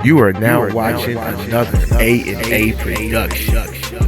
You are now watching another A&A production.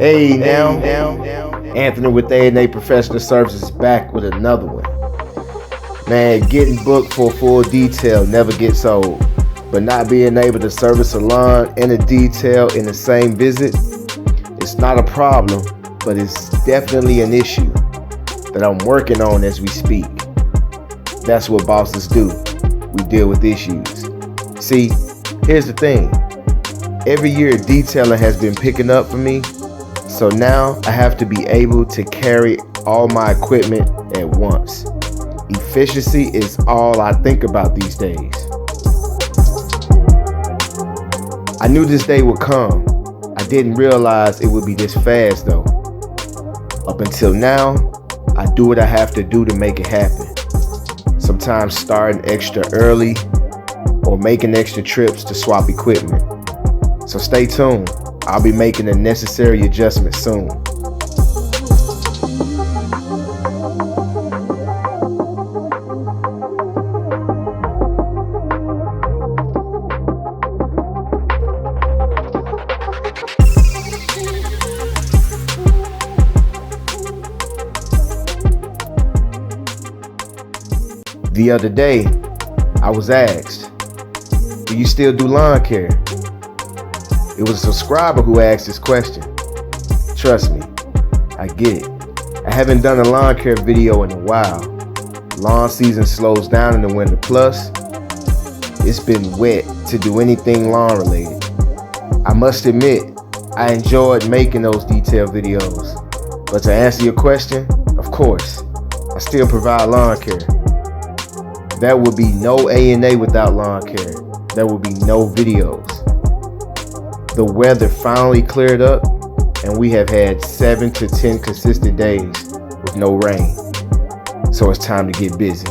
Hey now, Anthony with A&A Professional Services back with another one. Man, getting booked for full detail never gets old, but not being able to service a salon and a detail in the same visit, it's not a problem, but it's definitely an issue that I'm working on as we speak. That's what bosses do. We deal with issues. See, here's the thing. Every year detailing has been picking up for me. So now I have to be able to carry all my equipment at once. Efficiency is all I think about these days. I knew this day would come. I didn't realize it would be this fast though. Up until now, I do what I have to do to make it happen. Sometimes starting extra early or making extra trips to swap equipment. So stay tuned. I'll be making the necessary adjustments soon. The other day, I was asked, do you still do lawn care? It was a subscriber who asked this question. Trust me, I get it. I haven't done a lawn care video in a while. Lawn season slows down in the winter. Plus, it's been wet to do anything lawn related. I must admit, I enjoyed making those detailed videos. But to answer your question, of course, I still provide lawn care. There would be no A&A without lawn care. There would be no videos. The weather finally cleared up, and we have had 7 to 10 consistent days with no rain. So it's time to get busy.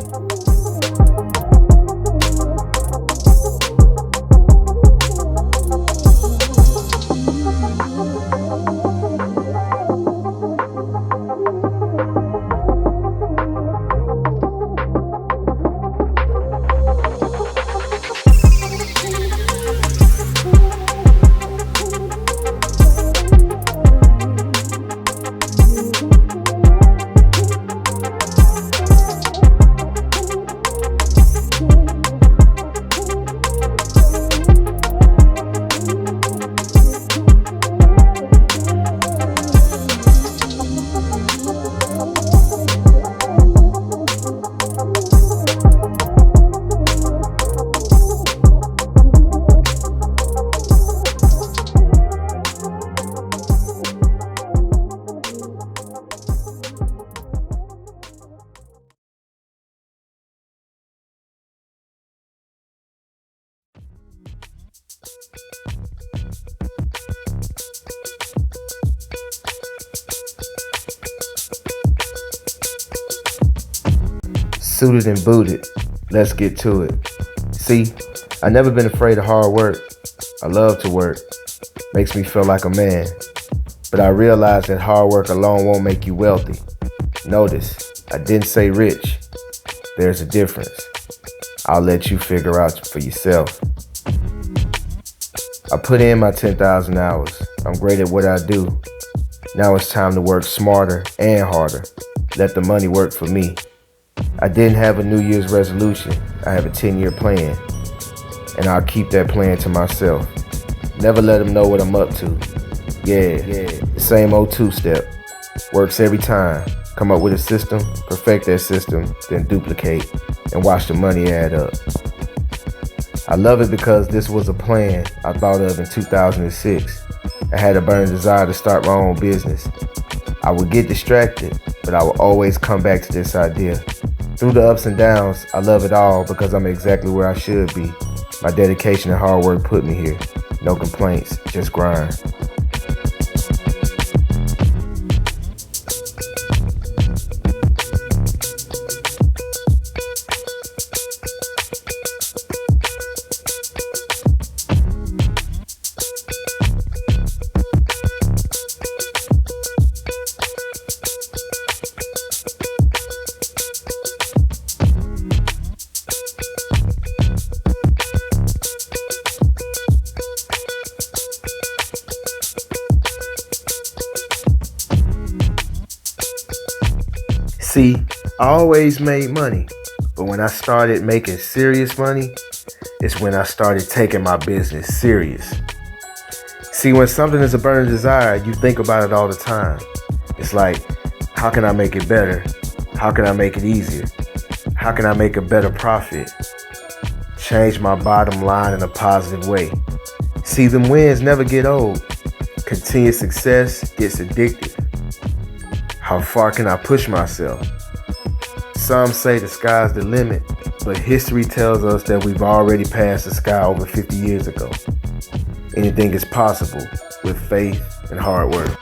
Suited and booted, let's get to it. See, I've never been afraid of hard work. I love to work. Makes me feel like a man. But I realize that hard work alone won't make you wealthy. Notice, I didn't say rich. There's a difference. I'll let you figure out for yourself. I put in my 10,000 hours. I'm great at what I do. Now it's time to work smarter and harder. Let the money work for me. I didn't have a New Year's resolution. I have a 10-year plan, and I'll keep that plan to myself. Never let them know what I'm up to. Yeah, the same old two-step. Works every time. Come up with a system, perfect that system, then duplicate, and watch the money add up. I love it because this was a plan I thought of in 2006. I had a burning desire to start my own business. I would get distracted, but I would always come back to this idea. Through the ups and downs, I love it all because I'm exactly where I should be. My dedication and hard work put me here. No complaints, just grind. See, I always made money, but when I started making serious money, it's when I started taking my business serious. See, when something is a burning desire, you think about it all the time. It's like, how can I make it better? How can I make it easier? How can I make a better profit? Change my bottom line in a positive way. See, them wins never get old. Continued success gets addictive. How far can I push myself? Some say the sky's the limit, but history tells us that we've already passed the sky over 50 years ago. Anything is possible with faith and hard work.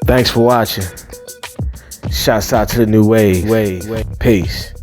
Thanks for watching. Shouts out to the new wave. Peace.